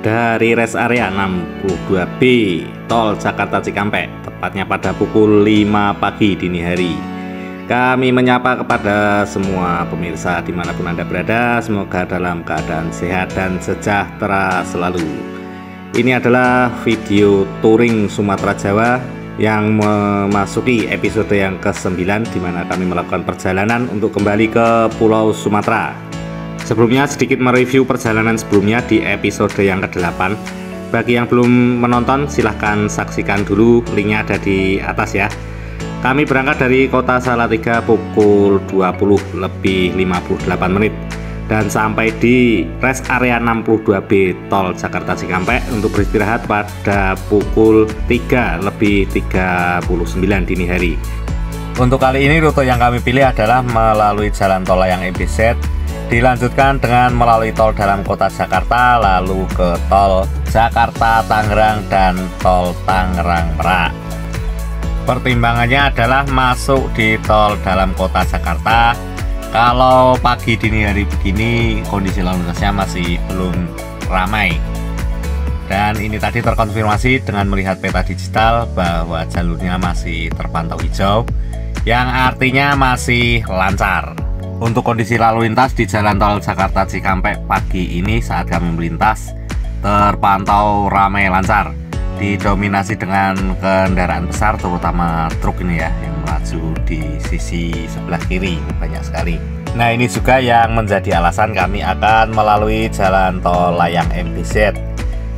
dari rest area 62B Tol Jakarta Cikampek, tepatnya pada pukul 5 pagi dini hari. Kami menyapa kepada semua pemirsa dimanapun Anda berada, semoga dalam keadaan sehat dan sejahtera selalu. Ini adalah video touring Sumatera Jawa yang memasuki episode yang ke-9, di mana kami melakukan perjalanan untuk kembali ke Pulau Sumatera. Sebelumnya sedikit mereview perjalanan sebelumnya di episode yang ke-8. Bagi yang belum menonton, silahkan saksikan dulu, linknya ada di atas ya. Kami berangkat dari kota Salatiga pukul 20:58 dan sampai di rest area 62B Tol Jakarta Cikampek untuk beristirahat pada pukul 3:39 dini hari. Untuk kali ini rute yang kami pilih adalah melalui jalan tol layang MBZ, dilanjutkan dengan melalui tol dalam kota Jakarta, lalu ke tol Jakarta Tangerang dan tol Tangerang Merak. Pertimbangannya adalah masuk di tol dalam kota Jakarta. Kalau pagi dini hari begini kondisi lalu lintasnya masih belum ramai. Dan ini tadi terkonfirmasi dengan melihat peta digital bahwa jalurnya masih terpantau hijau, yang artinya masih lancar. Untuk kondisi lalu lintas di jalan tol Jakarta Cikampek pagi ini saat kami melintas terpantau ramai lancar, didominasi dengan kendaraan besar, terutama truk ini ya, yang melaju di sisi sebelah kiri banyak sekali. Nah, ini juga yang menjadi alasan kami akan melalui jalan tol layang MBZ,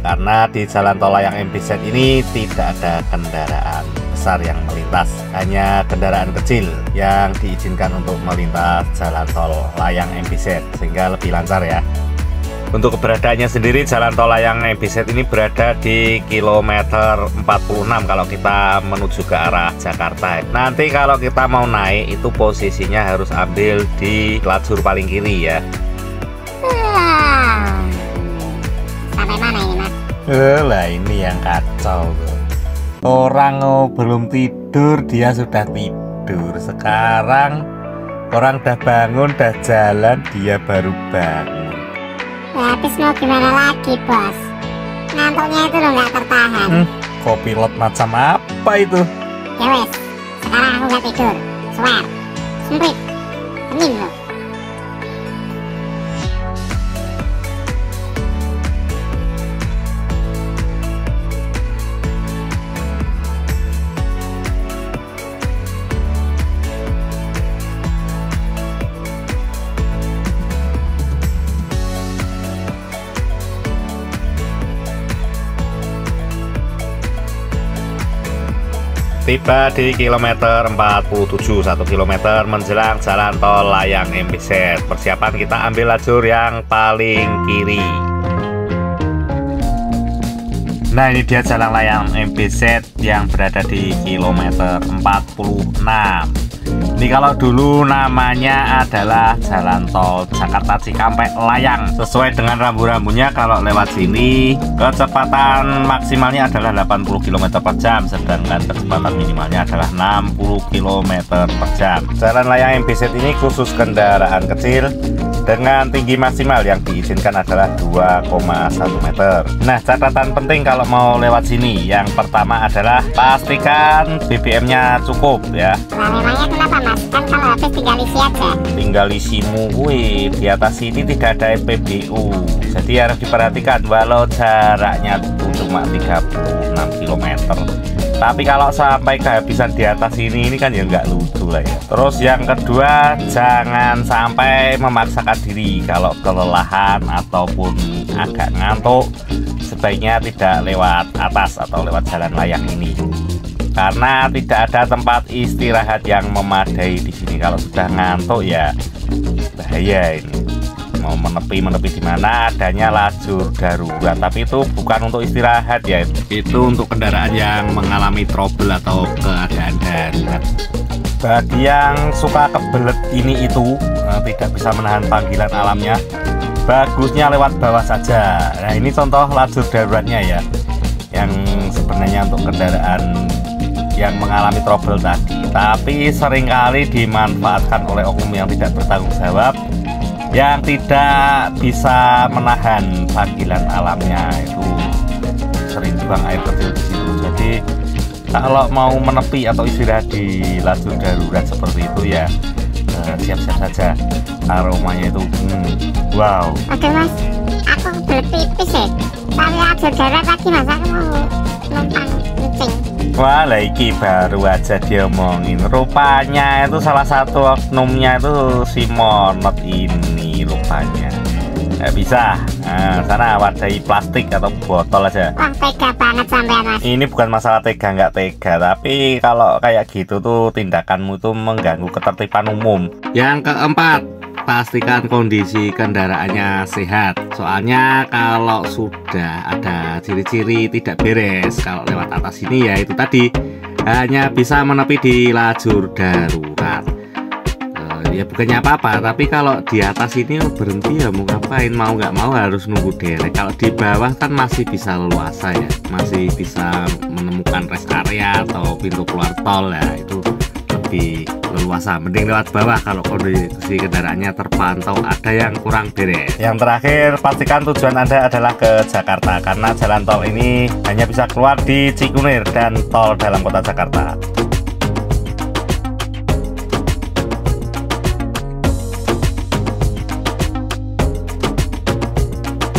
karena di jalan tol layang MBZ ini tidak ada kendaraan besar yang melintas, hanya kendaraan kecil yang diizinkan untuk melintas jalan tol layang MBZ, sehingga lebih lancar ya. Untuk keberadaannya sendiri, jalan tol layang MBZ ini berada di kilometer 46 kalau kita menuju ke arah Jakarta. Nanti kalau kita mau naik itu posisinya harus ambil di lajur paling kiri ya. Sampai mana ini mas? Lah ini yang kacau tuh. Orang belum tidur dia sudah tidur. Sekarang orang udah bangun, udah jalan, dia baru bangun. Ya, habis mau gimana lagi bos? Ngantuknya itu loh nggak tertahan. Kopilot macam apa itu? Ya wes, sekarang aku nggak tidur. Swear, semprit, tenim loh. Tiba di kilometer 47, 1 km menjelang jalan tol layang MBZ. Persiapan kita ambil lajur yang paling kiri. Nah, ini dia jalan layang MBZ yang berada di kilometer 46. Ini kalau dulu namanya adalah jalan tol Jakarta Cikampek Layang. Sesuai dengan rambu-rambunya, kalau lewat sini kecepatan maksimalnya adalah 80 km per jam, sedangkan kecepatan minimalnya adalah 60 km per jam. Jalan layang MBZ ini khusus kendaraan kecil dengan tinggi maksimal yang diizinkan adalah 2,1 meter. Nah, catatan penting kalau mau lewat sini, yang pertama adalah pastikan BBM-nya cukup ya. Nah, memangnya kenapa mas? Kan kalau habis tinggal isi aja. Tinggal isimu, wih, di atas ini tidak ada SPBU, jadi harus diperhatikan walau jaraknya itu cuma 36 km. Tapi kalau sampai kehabisan di atas ini kan ya nggak lucu lah ya. Terus yang kedua, jangan sampai memaksakan diri. Kalau kelelahan ataupun agak ngantuk, sebaiknya tidak lewat atas atau lewat jalan layang ini, karena tidak ada tempat istirahat yang memadai di sini. Kalau sudah ngantuk ya bahaya ini. Mau menepi di mana, adanya lajur darurat, tapi itu bukan untuk istirahat ya, itu untuk kendaraan yang mengalami trouble atau keadaan darurat. Bagi yang suka kebelet ini itu tidak bisa menahan panggilan alamnya, bagusnya lewat bawah saja. Nah, ini contoh lajur daruratnya ya, yang sebenarnya untuk kendaraan yang mengalami trouble tadi, tapi seringkali dimanfaatkan oleh oknum yang tidak bertanggung jawab yang tidak bisa menahan panggilan alamnya, itu sering buang air kecil di situ. Jadi kalau mau menepi atau istirahat di lajur darurat seperti itu ya siap-siap saja. Aromanya itu wow. Oke mas, aku belum pipis ya, tapi lajur darurat lagi mas, aku mau numpang kencing. Wah, iki baru aja diomongin. Rupanya itu salah satu oknumnya itu si Monot ini rupanya. Nggak bisa. Nah, sana wadahi plastik atau botol aja. Wah, tega banget sampean mas. Ini bukan masalah tega nggak tega, tapi kalau kayak gitu tuh tindakanmu tuh mengganggu ketertiban umum. Yang keempat, pastikan kondisi kendaraannya sehat. Soalnya kalau sudah ada ciri-ciri tidak beres kalau lewat atas ini, ya itu tadi, hanya bisa menepi di lajur darurat. Ya bukannya apa-apa, tapi kalau di atas ini berhenti ya mau ngapain, mau nggak mau harus nunggu derek. Kalau di bawah kan masih bisa leluasa ya, masih bisa menemukan rest area atau pintu keluar tol ya, itu lebih leluasa. Mending lewat bawah kalau kondisi kendaraannya terpantau ada yang kurang beres. Yang terakhir, pastikan tujuan Anda adalah ke Jakarta, karena jalan tol ini hanya bisa keluar di Cikunir dan tol dalam kota Jakarta.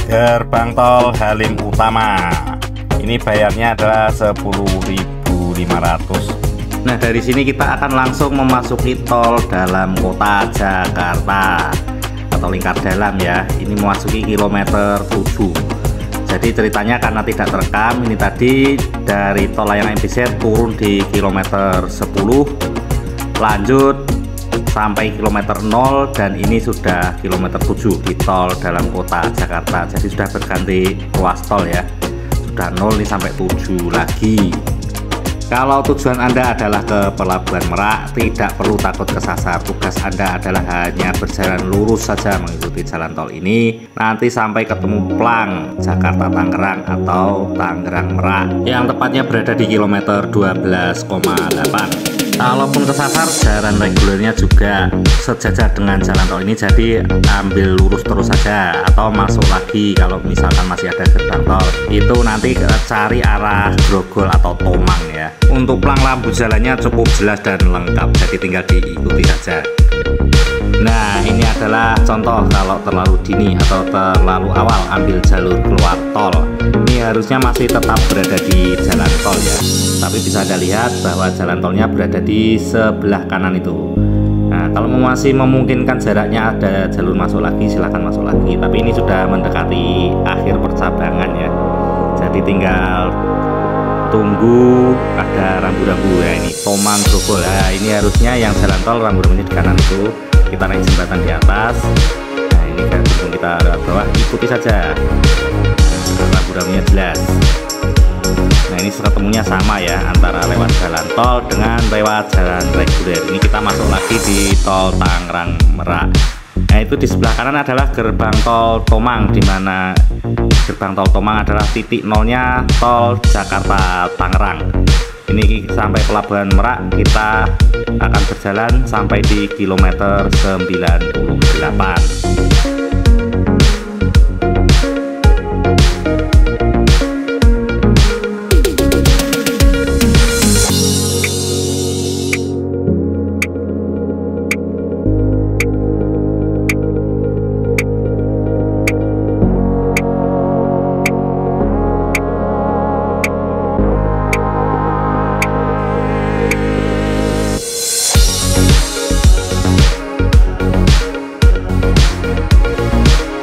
Gerbang tol Halim Utama ini bayarnya adalah 10.500. Nah, dari sini kita akan langsung memasuki tol dalam kota Jakarta atau lingkar dalam ya. Ini memasuki kilometer 7. Jadi ceritanya karena tidak terekam, ini tadi dari tol layang MBZ turun di kilometer 10, lanjut sampai kilometer 0, dan ini sudah kilometer 7 di tol dalam kota Jakarta. Jadi sudah berganti ruas tol ya, sudah 0 ini sampai 7 lagi. Kalau tujuan Anda adalah ke Pelabuhan Merak, tidak perlu takut kesasar. Tugas Anda adalah hanya berjalan lurus saja mengikuti jalan tol ini, nanti sampai ketemu Plang, Jakarta Tangerang atau Tangerang Merak, yang tepatnya berada di kilometer 12,8. Kalaupun kesasar, jalan regulernya juga sejajar dengan jalan tol ini, jadi ambil lurus terus saja atau masuk lagi kalau misalkan masih ada gerbang tol. Itu nanti cari arah Grogol atau Tomang ya. Untuk Plang lampu jalannya cukup jelas dan lengkap, jadi tinggal diikuti saja. Nah, ini adalah contoh kalau terlalu dini atau terlalu awal ambil jalur keluar tol. Ini harusnya masih tetap berada di jalan tol ya, tapi bisa Anda lihat bahwa jalan tolnya berada di sebelah kanan itu. Nah, kalau masih memungkinkan jaraknya ada jalur masuk lagi, silahkan masuk lagi. Tapi ini sudah mendekati akhir percabangan ya, jadi tinggal tunggu ada rambu-rambu ya. Ini Tomang Grogol. Nah, ini harusnya yang jalan tol rambu-rambunya di kanan itu. Kita naik jembatan di atas. Nah, ini kan kita lewat bawah, ikuti saja. Nah, rambu-rambunya jelas. Nah, ini ketemunya sama ya, antara lewat jalan tol dengan lewat jalan reguler. Ini kita masuk lagi di tol Tangerang Merak. Nah, itu di sebelah kanan adalah gerbang tol Tomang, di mana gerbang tol Tomang adalah titik nolnya tol Jakarta Tangerang. Ini sampai Pelabuhan Merak kita akan berjalan sampai di kilometer 98.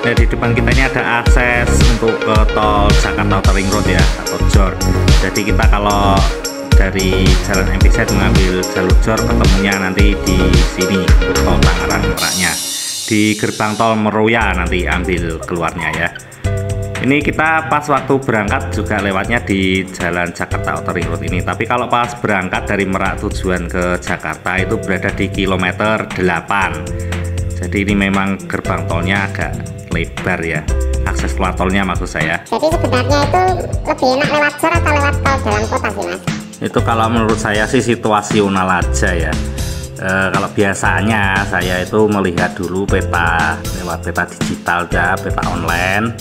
Nah, di depan kita ini ada akses untuk ke tol Jakarta Outer Ring Road ya, atau JOR. Jadi kita kalau dari jalan MBZ mengambil jalur JOR, ketemunya nanti di sini tol Tangerang Meraknya. Di gerbang tol Meruya nanti ambil keluarnya ya. Ini kita pas waktu berangkat juga lewatnya di jalan Jakarta Outer Ring Road ini. Tapi kalau pas berangkat dari Merak tujuan ke Jakarta itu berada di kilometer 8. Jadi ini memang gerbang tolnya agak lebar ya, akses keluar tolnya maksud saya. Jadi sebenarnya itu lebih enak lewat JOR atau lewat tol dalam kota sih mas? Itu kalau menurut saya sih situasional aja ya. Kalau biasanya saya itu melihat dulu peta lewat peta digital ya, peta online.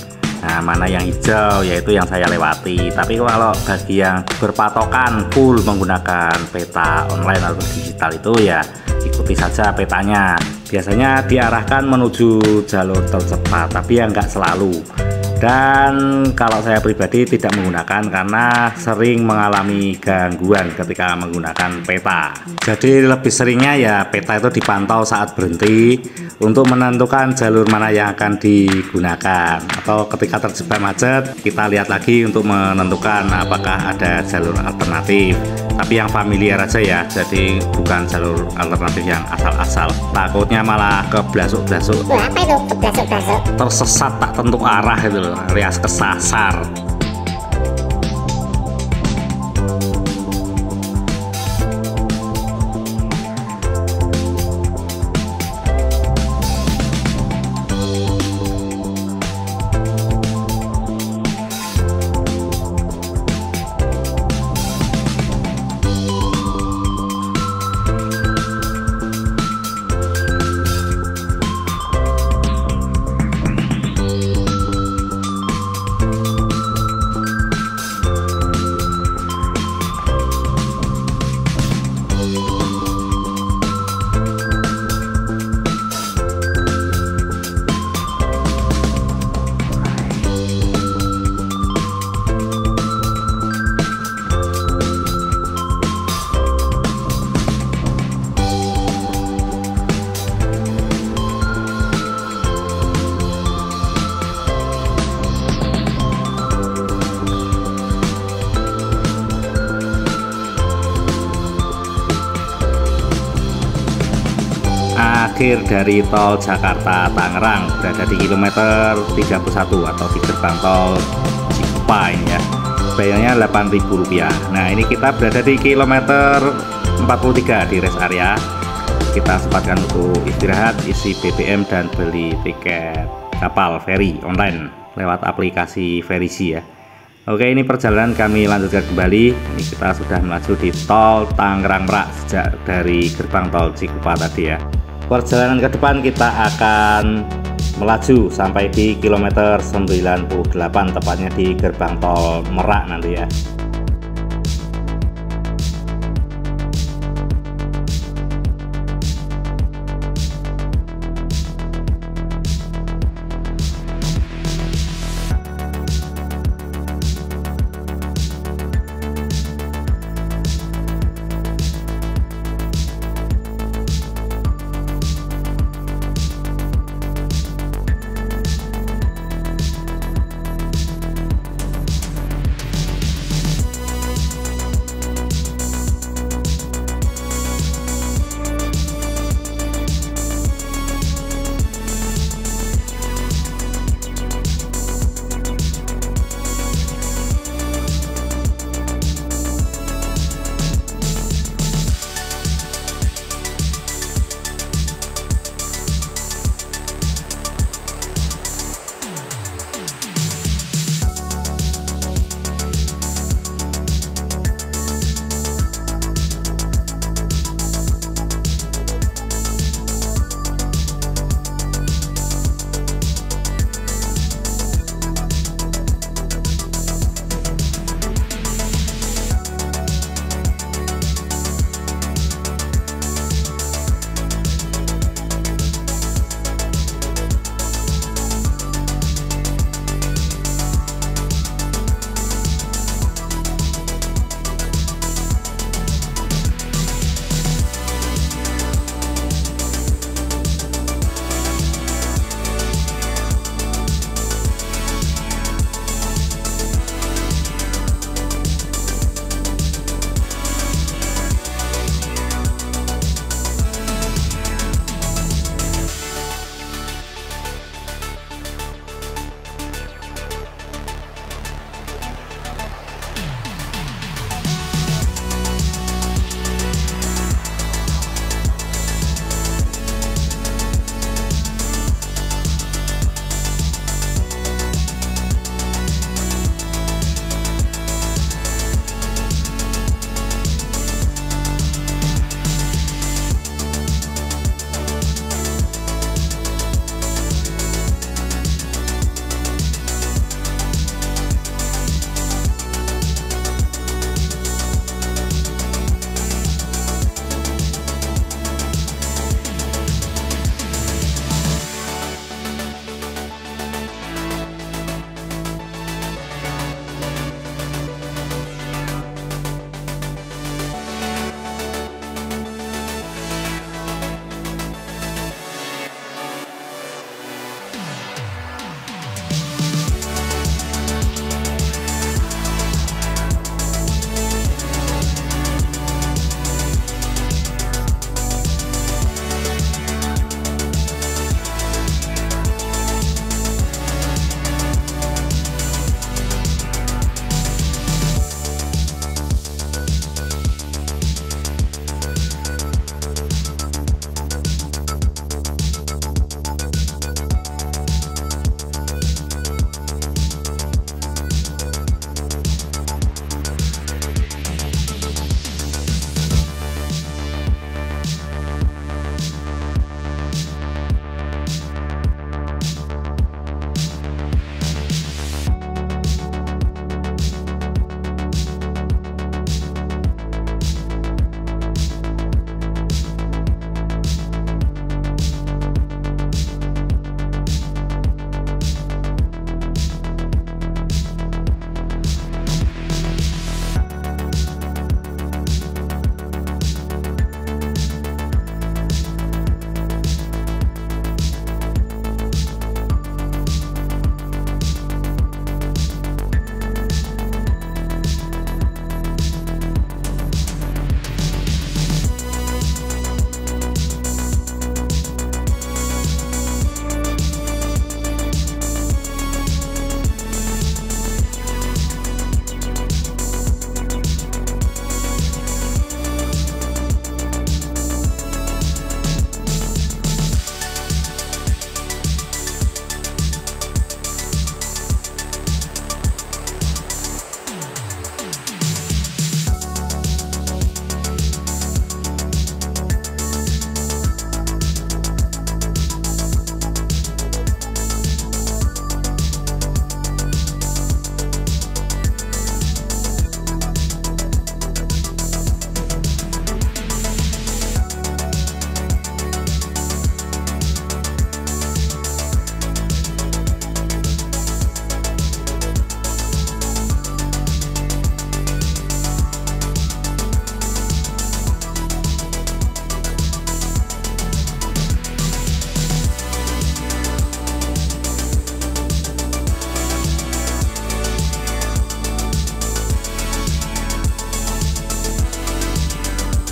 Nah, mana yang hijau yaitu yang saya lewati. Tapi kalau bagi yang berpatokan full menggunakan peta online atau digital itu ya ikuti saja petanya. Biasanya diarahkan menuju jalur tercepat, tapi ya nggak selalu. Dan kalau saya pribadi tidak menggunakan karena sering mengalami gangguan ketika menggunakan peta. Jadi lebih seringnya ya peta itu dipantau saat berhenti untuk menentukan jalur mana yang akan digunakan, atau ketika terjebak macet kita lihat lagi untuk menentukan apakah ada jalur alternatif. Tapi yang familiar aja ya, jadi bukan jalur alternatif yang asal-asal, takutnya malah keblasuk-blasuk. Apa itu keblasuk-blasuk? Tersesat tak tentu arah itu loh, alias kesasar. Akhir dari tol Jakarta Tangerang berada di kilometer 31 atau di gerbang tol Cikupa ini ya. Bayarnya Rp8.000. Nah, ini kita berada di kilometer 43 di rest area. Kita sempatkan untuk istirahat, isi BBM dan beli tiket kapal feri online lewat aplikasi Ferisi ya. Oke, ini perjalanan kami lanjutkan kembali. Ini kita sudah melaju di tol Tangerang Merak sejak dari gerbang tol Cikupa tadi ya. Perjalanan ke depan kita akan melaju sampai di kilometer 98, tepatnya di gerbang tol Merak nanti ya.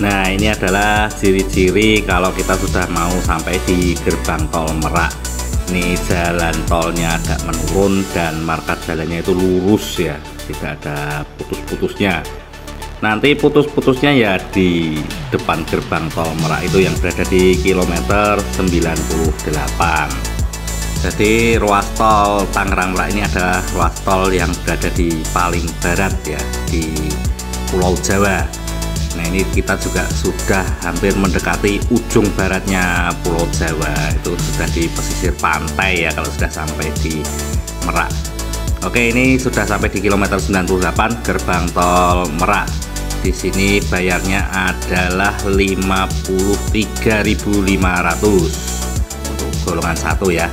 Nah, ini adalah ciri-ciri kalau kita sudah mau sampai di gerbang tol Merak. Ini jalan tolnya agak menurun dan marka jalannya itu lurus ya, tidak ada putus-putusnya. Nanti putus-putusnya ya di depan gerbang tol Merak itu yang berada di kilometer 98. Jadi ruas tol Tangerang Merak ini adalah ruas tol yang berada di paling barat ya, di Pulau Jawa. Nah, ini kita juga sudah hampir mendekati ujung baratnya Pulau Jawa, itu sudah di pesisir pantai ya kalau sudah sampai di Merak. Oke, ini sudah sampai di kilometer 98 gerbang tol Merak. Di sini bayarnya adalah 53.500 untuk golongan 1 ya.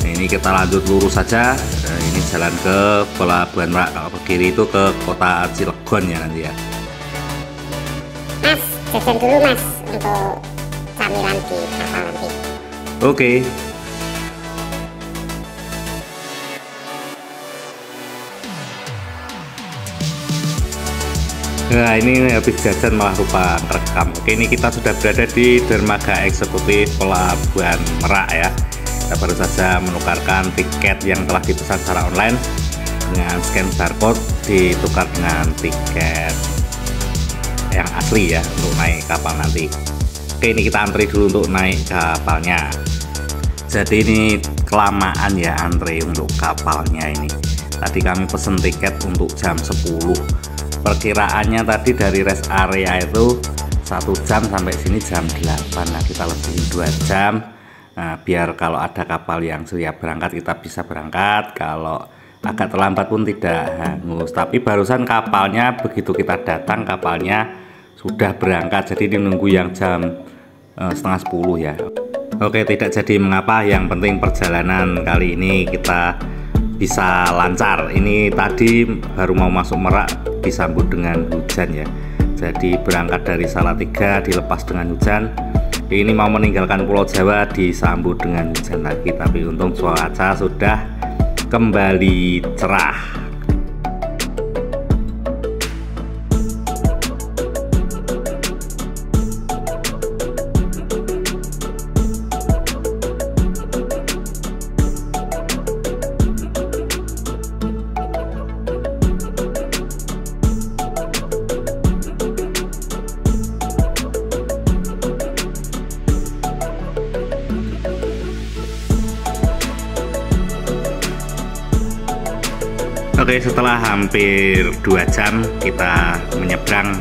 Nah, ini kita lanjut lurus saja. Nah, ini jalan ke Pelabuhan Merak, kalau ke kiri itu ke kota Cilegon ya nanti ya. Mas, jajan dulu mas untuk camilan di kapal nanti. Oke. Nah, ini habis jajan malah lupa rekam. Oke, ini kita sudah berada di dermaga eksekutif Pelabuhan Merak ya. Kita baru saja menukarkan tiket yang telah dipesan secara online dengan scan barcode ditukar dengan tiket yang asli ya untuk naik kapal nanti. Oke, ini kita antri dulu untuk naik kapalnya. Jadi ini kelamaan ya antri untuk kapalnya ini. Tadi kami pesen tiket untuk jam 10. Perkiraannya tadi dari rest area itu 1 jam sampai sini jam 8. Nah, kita lebihin 2 jam. Nah, biar kalau ada kapal yang siap berangkat kita bisa berangkat. Kalau agak terlambat pun tidak hangus. Tapi barusan kapalnya begitu kita datang kapalnya sudah berangkat, jadi menunggu yang jam setengah 10 ya. Oke, tidak jadi mengapa, yang penting perjalanan kali ini kita bisa lancar. Ini tadi baru mau masuk Merak disambut dengan hujan ya. Jadi berangkat dari Salatiga dilepas dengan hujan. Ini mau meninggalkan Pulau Jawa disambut dengan hujan lagi, tapi untung cuaca sudah kembali cerah. Oke, setelah hampir 2 jam kita menyeberang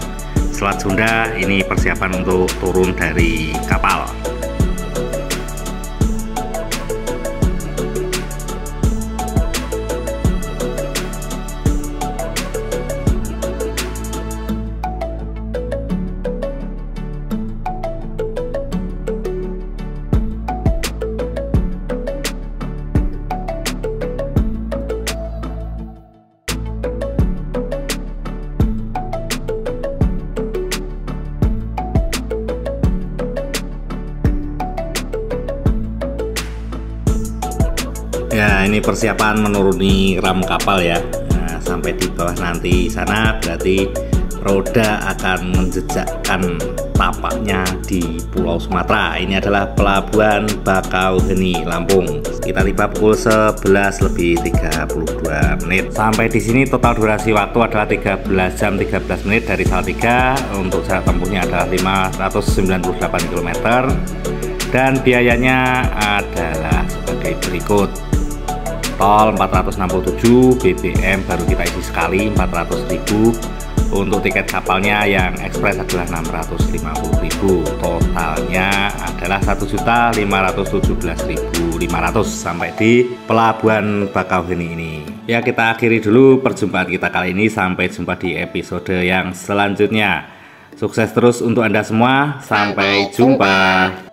Selat Sunda. Ini persiapan untuk turun dari kapal. Ya, ini persiapan menuruni ram kapal ya. Nah, sampai di bawah nanti sana berarti roda akan menjejakkan tapaknya di Pulau Sumatera. Ini adalah Pelabuhan Bakauheni, Lampung. Kita tiba pukul 11.32 menit. Sampai di sini total durasi waktu adalah 13 jam 13 menit dari Salatiga. Untuk jarak tempuhnya adalah 598 km. Dan biayanya adalah sebagai berikut. Tol 467, BBM baru kita isi sekali 400.000. Untuk tiket kapalnya yang ekspres adalah 650.000. Totalnya adalah 1.517.500 sampai di Pelabuhan Bakauheni ini. Ya, kita akhiri dulu perjumpaan kita kali ini. Sampai jumpa di episode yang selanjutnya. Sukses terus untuk Anda semua. Sampai jumpa.